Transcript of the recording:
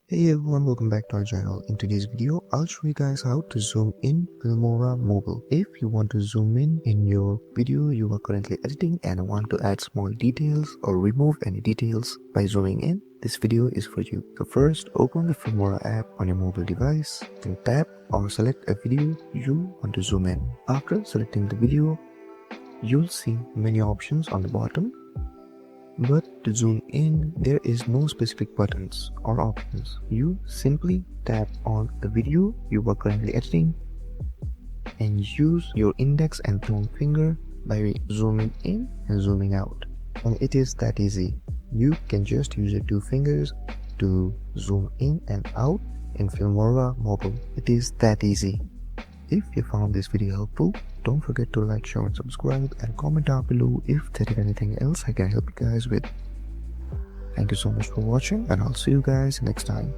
Hey everyone, welcome back to our channel. In today's video, I'll show you guys how to zoom in Filmora mobile. If you want to zoom in your video you are currently editing and want to add small details or remove any details by zooming in, this video is for you. So first, open the Filmora app on your mobile device, then tap or select a video you want to zoom in. After selecting the video, you'll see many options on the bottom. But to zoom in, there is no specific buttons or options. You simply tap on the video you are currently editing and use your index and thumb finger by zooming in and zooming out. And it is that easy. You can just use your two fingers to zoom in and out in Filmora mobile. It is that easy. If you found this video helpful, don't forget to like, share and subscribe, and comment down below if there is anything else I can help you guys with. Thank you so much for watching, and I'll see you guys next time.